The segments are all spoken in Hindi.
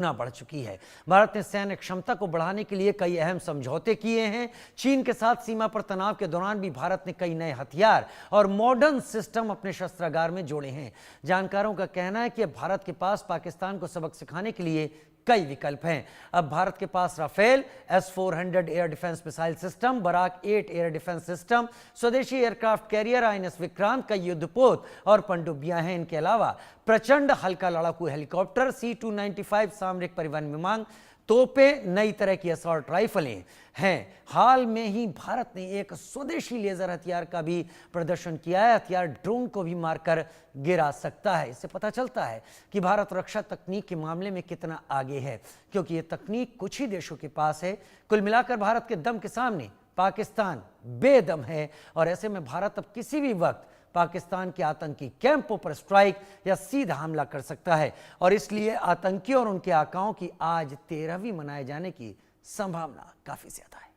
गुना बढ़ चुकी है। भारत ने सैन्य क्षमता को बढ़ाने के लिए कई अहम समझौते किए हैं। चीन के साथ सीमा पर तनाव के दौरान भी भारत ने कई नए हथियार और मॉडर्न सिस्टम अपने शस्त्रागार में जोड़े हैं। जानकारों का कहना है कि अब भारत के पास पाकिस्तान को सबक सिखाने के लिए कई विकल्प हैं। अब भारत के पास Rafale, S-400 air defence missile system, Barak 8 air defence system, स्वदेशी एयरक्राफ्ट कैरियर INS विक्रांत, कई युद्धपोत और पनडुब्बियां हैं। इनके अलावा प्रचंड हल्का लड़ाकू हेलीकॉप्टर, C-295 सामरिक परिवहन विमान, तोपें, नई तरह की असॉल्ट राइफलें हैं। हाल में ही भारत ने एक स्वदेशी लेजर हथियार का भी प्रदर्शन किया है। हथियार ड्रोन को भी मारकर गिरा सकता है। इससे पता चलता है कि भारत रक्षा तकनीक के मामले में कितना आगे है, क्योंकि ये तकनीक कुछ ही देशों के पास है। कुल मिलाकर भारत के दम के सामने पाकिस्तान बेदम है और ऐसे में भारत अब किसी भी वक्त पाकिस्तान के आतंकी कैंपों पर स्ट्राइक या सीधा हमला कर सकता है और इसलिए आतंकियों और उनके आकाओं की आज 13वीं मनाए जाने की संभावना काफी ज्यादा है।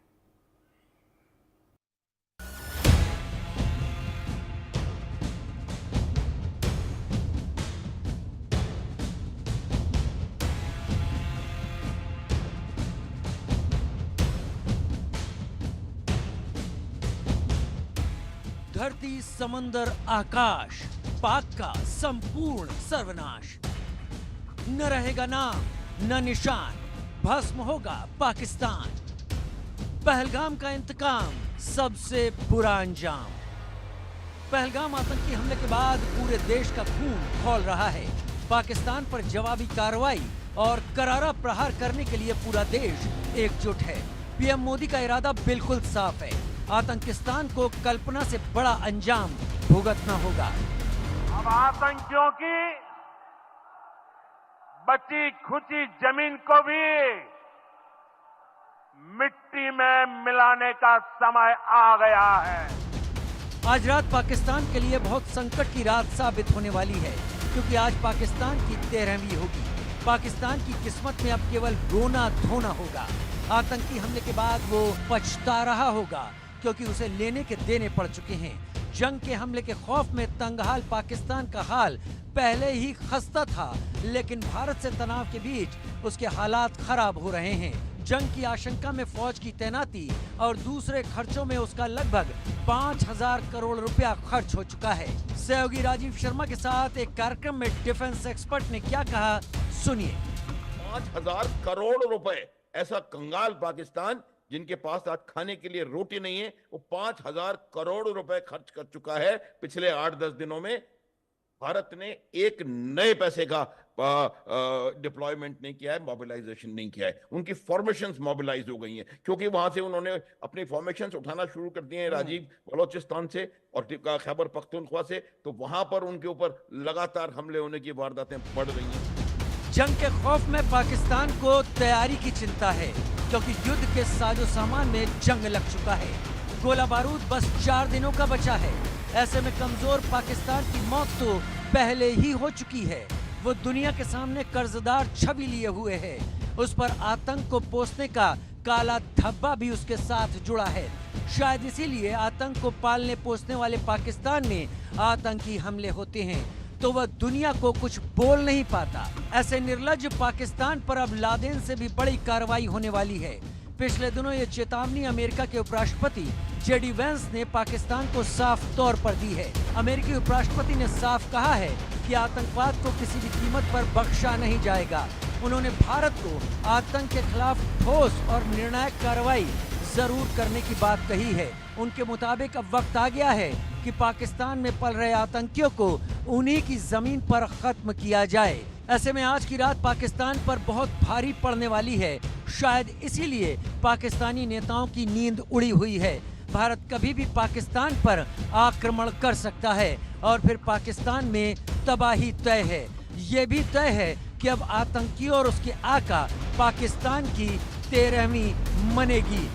धरती, समंदर, आकाश, पाक का संपूर्ण सर्वनाश। न रहेगा नाम न निशान, भस्म होगा पाकिस्तान। पहलगाम का इंतकाम, सबसे बुरा अंजाम। पहलगाम आतंकी हमले के बाद पूरे देश का खून खौल रहा है। पाकिस्तान पर जवाबी कार्रवाई और करारा प्रहार करने के लिए पूरा देश एकजुट है। पीएम मोदी का इरादा बिल्कुल साफ है, आतंकिस्तान को कल्पना से बड़ा अंजाम भुगतना होगा। अब आतंकियों की बची खुची जमीन को भी मिट्टी में मिलाने का समय आ गया है। आज रात पाकिस्तान के लिए बहुत संकट की रात साबित होने वाली है, क्योंकि आज पाकिस्तान की 13वीं होगी। पाकिस्तान की किस्मत में अब केवल रोना धोना होगा। आतंकी हमले के बाद वो पछता रहा होगा, क्योंकि उसे लेने के देने पड़ चुके हैं। जंग के हमले के खौफ में तंगहाल पाकिस्तान का हाल पहले ही खस्ता था, लेकिन भारत से तनाव के बीच उसके हालात खराब हो रहे हैं। जंग की आशंका में फौज की तैनाती और दूसरे खर्चों में उसका लगभग 5,000 करोड़ रुपया खर्च हो चुका है। सहयोगी राजीव शर्मा के साथ एक कार्यक्रम में डिफेंस एक्सपर्ट ने क्या कहा, सुनिए। 5,000 करोड़ रुपए, ऐसा कंगाल पाकिस्तान जिनके पास आज खाने के लिए रोटी नहीं है, वो 5,000 करोड़ रुपए खर्च कर चुका है पिछले 8-10 दिनों में। भारत ने एक नए पैसे का डिप्लॉयमेंट नहीं किया है, मोबिलाइजेशन नहीं किया है। उनकी फॉर्मेशंस मोबिलाइज हो गई हैं, क्योंकि वहां से उन्होंने अपनी फॉर्मेशंस उठाना शुरू कर दिए हैं, राजीव, बलोचिस्तान से और खैबर पख्तूनख्वा से। तो वहां पर उनके ऊपर लगातार हमले होने की वारदातें बढ़ रही हैं। जंग के खौफ में पाकिस्तान को तैयारी की चिंता है, क्योंकि युद्ध के साजो सामान में जंग लग चुका है। गोला बारूद बस 4 दिनों का बचा है। ऐसे में कमजोर पाकिस्तान की मौत तो पहले ही हो चुकी है। वो दुनिया के सामने कर्जदार छवि लिए हुए है। उस पर आतंक को पोसने का काला धब्बा भी उसके साथ जुड़ा है। शायद इसीलिए आतंक को पालने पोसने वाले पाकिस्तान में आतंकी हमले होते हैं तो वह दुनिया को कुछ बोल नहीं पाता। ऐसे निर्लज्ज पाकिस्तान पर अब लादेन से भी बड़ी कार्रवाई होने वाली है। पिछले दिनों ये चेतावनी अमेरिका के उपराष्ट्रपति JD वैंस ने पाकिस्तान को साफ तौर पर दी है। अमेरिकी उपराष्ट्रपति ने साफ कहा है कि आतंकवाद को किसी भी कीमत पर बख्शा नहीं जाएगा। उन्होंने भारत को आतंक के खिलाफ ठोस और निर्णायक कार्रवाई जरूर करने की बात कही है। उनके मुताबिक अब वक्त आ गया है कि पाकिस्तान में पल रहे आतंकियों को उन्हीं की जमीन पर खत्म किया जाए। ऐसे में आज की रात पाकिस्तान पर बहुत भारी पड़ने वाली है। शायद इसीलिए पाकिस्तानी नेताओं की नींद उड़ी हुई है। भारत कभी भी पाकिस्तान पर आक्रमण कर सकता है और फिर पाकिस्तान में तबाही तय है। ये भी तय है कि अब आतंकी और उसके आका पाकिस्तान की 13वीं मनेगी।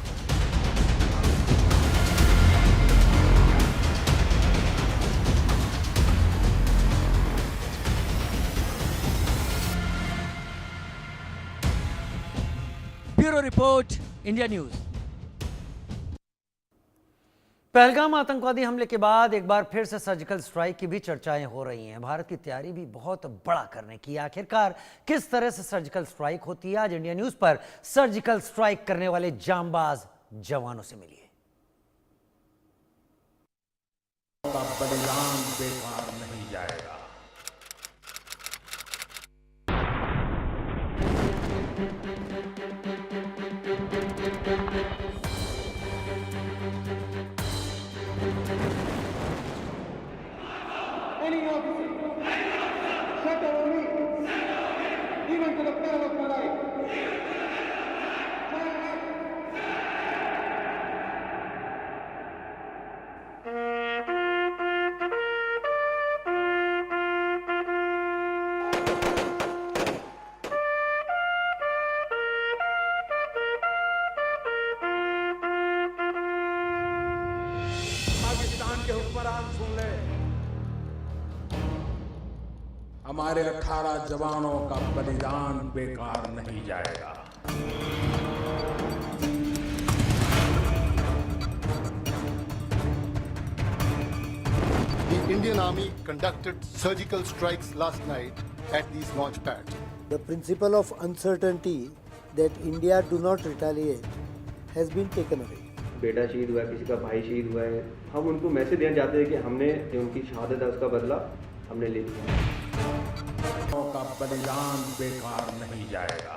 Bureau report, India news. Pahalgam आतंकवादी हमले के बाद एक बार फिर से सर्जिकल स्ट्राइक की भी चर्चाएं हो रही हैं। भारत की तैयारी भी बहुत बड़ा करने की। आखिरकार किस तरह से सर्जिकल स्ट्राइक होती है, आज इंडिया न्यूज पर सर्जिकल स्ट्राइक करने वाले जांबाज जवानों से मिलिए। का बलिदान बेकार नहीं जाएगा। Any officer, shut our knees, even to the peril of my life. Pakistan के हुक्मरान सुन ले, हमारे 18 जवानों का बलिदान बेकार नहीं जाएगा। The Indian Army conducted surgical strikes last night at these launch pads. The principle of uncertainty that India do not retaliate has been taken away. बेटा शहीद हुआ है, किसी का भाई शहीद हुआ है, हम उनको मैसेज देना चाहते हैं कि हमने जो उनकी शहादत है उसका बदला हमने ले लिया। का बलिदान बेकार नहीं जाएगा।